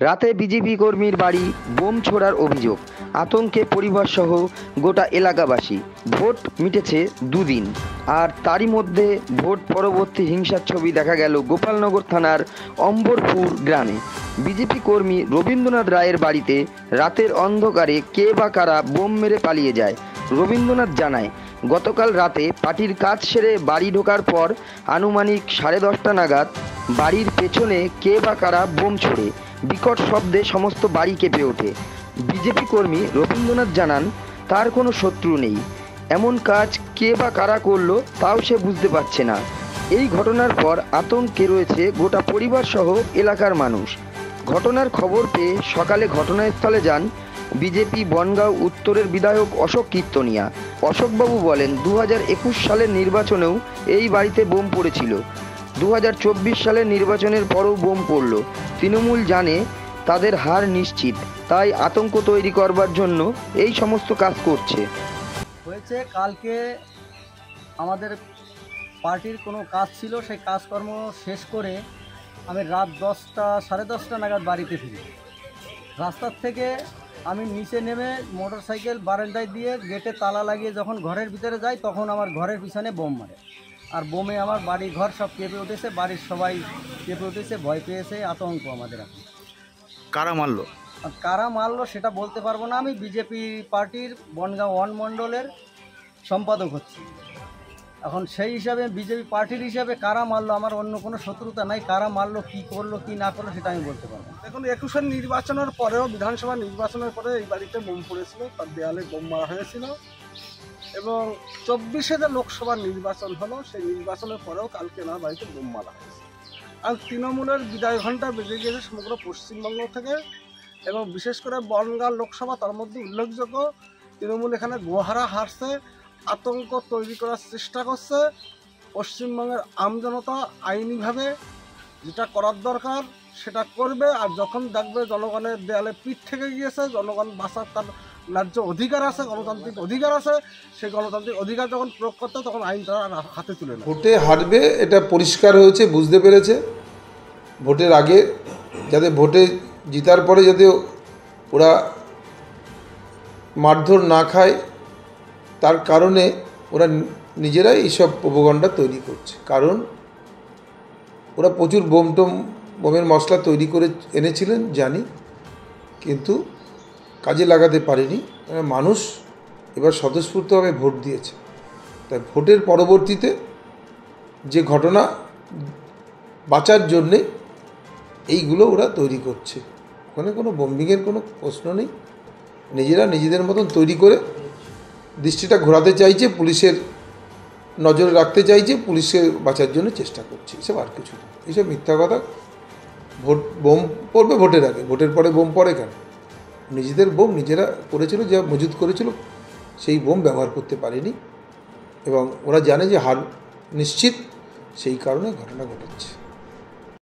রাতে বিজেপি কর্মীর বাড়ি বোম ছোড়ার অভিযোগ, আতঙ্কে পরিবারসহ গোটা এলাকাবাসী। ভোট মিটেছে দুদিন, আর তারই মধ্যে ভোট পরবর্তী হিংসার ছবি দেখা গেল গোপালনগর থানার অম্বরপুর গ্রামে। বিজেপি কর্মী রবীন্দ্রনাথ রায়ের বাড়িতে রাতের অন্ধকারে কে বা কারা বোম মেরে পালিয়ে যায়। রবীন্দ্রনাথ জানায়, গতকাল রাতে পার্টির কাজ সেরে বাড়ি ঢোকার পর আনুমানিক 10:30 নাগাদ বাড়ির পেছনে কে বা কারা বোম ছোড়ে। বিকট শব্দে সমস্ত বাড়ি কেঁপে ওঠে। বিজেপি কর্মী রবীন্দ্রনাথ জানান, তার কোনো শত্রু নেই, এমন কাজ কে বা কারা করলো তাও সে বুঝতে পারছে না। এই ঘটনার পর আতঙ্কে রয়েছে গোটা পরিবার সহ এলাকার মানুষ। ঘটনার খবর পেয়ে সকালে ঘটনাস্থলে যান বিজেপি বনগাঁও উত্তরের বিধায়ক অশোক কীর্তনিয়া। অশোকবাবু বলেন, 2021 সালের নির্বাচনেও এই বাড়িতে বোম পড়েছিল। 2024 সালের নির্বাচনের পরও বোম পড়ল। তৃণমূল জানে তাদের হার নিশ্চিত, তাই আতঙ্ক তৈরি করবার জন্য এই সমস্ত কাজ করছে। হয়েছে কালকে আমাদের পার্টির কোনো কাজ ছিল, সেই কাজকর্ম শেষ করে আমি রাত 10টা 10:30 নাগাদ বাড়িতে ফিরি। রাস্তার থেকে আমি নিচে নেমে মোটরসাইকেল বারান্দায় দিয়ে গেটে তালা লাগিয়ে যখন ঘরের ভিতরে যাই, তখন আমার ঘরের পিছনে বোম মারে। আর বোমে আমার বাড়ি ঘর সব কেঁপে উঠেছে, বাড়ির সবাই কেঁপে উঠেছে, ভয় পেয়েছে, আতঙ্ক আমাদের এখন। কারা মারলো? আর কারা মারলো সেটা বলতে পারবো না। আমি বিজেপি পার্টির বনগাঁও 1 মণ্ডলের সম্পাদক হচ্ছি এখন। সেই হিসাবে বিজেপি পার্টির হিসাবে কারা মারলো, আমার অন্য কোনো শত্রুতা নাই। কারা মারলো, কি করলো, কি না করলো সেটা আমি বলতে পারবো না। দেখুন, 21 নির্বাচনের পরেও, বিধানসভা নির্বাচনের পরে এই বাড়িতে বোম পড়েছিল, তার দেয়ালে বোম মারা হয়েছিল। এবং 24-এ যে লোকসভার নির্বাচন হলো, সেই নির্বাচনের পরেও কালকে না বাড়িতে বোম মারা হয়েছে। আর তৃণমূলের বিদায় ঘণ্টা বেজে গিয়েছে সমগ্র পশ্চিমবঙ্গ থেকে, এবং বিশেষ করে বনগাঁ লোকসভা তার মধ্যে উল্লেখযোগ্য। তৃণমূল এখানে গোহারা হারছে, আতঙ্ক তৈরি করার চেষ্টা করছে। পশ্চিমবঙ্গের আমজনতা আইনিভাবে যেটা করার দরকার সেটা করবে, আর যখন দেখবে জনগণের দেয়ালে পিঠ থেকে গিয়েছে, জনগণ বাঁচার তার ন্যায্য অধিকার আছে, গণতান্ত্রিক অধিকার আছে, সেই গণতান্ত্রিক অধিকার যখন প্রয়োগ করতে, তখন আইন তারা হাতে তুলে নেয়। ভোটে হারবে এটা পরিষ্কার হয়েছে, বুঝতে পেরেছে। ভোটের আগে যাতে ভোটে জিতার পরে যাতে ওরা মারধর না খায়, তার কারণে ওরা নিজেরাই এইসব প্রোপাগান্ডা তৈরি করছে। কারণ ওরা প্রচুর বোমের মশলা তৈরি করে এনেছিলেন জানি, কিন্তু কাজে লাগাতে পারেনি। মানুষ এবার স্বতঃস্ফূর্তভাবে ভোট দিয়েছে, তাই ভোটের পরবর্তীতে যে ঘটনা বাঁচার জন্যে এইগুলো ওরা তৈরি করছে। ওখানে কোনো বোম্বিংয়ের কোনো প্রশ্ন নেই। নিজেরা নিজেদের মতন তৈরি করে দৃষ্টিটা ঘোরাতে চাইছে, পুলিশের নজরে রাখতে চাইছে, পুলিশের বাঁচার জন্য চেষ্টা করছে। এসব আর কিছু না, এইসব মিথ্যা কথা। বোম পড়বে ভোটের আগে, ভোটের পরে বোম পড়ে কেন? নিজেদের বোম নিজেরা করেছিল, যা মজুত করেছিল সেই বোম ব্যবহার করতে পারেনি, এবং ওরা জানে যে হার নিশ্চিত, সেই কারণে ঘটনা ঘটাচ্ছে।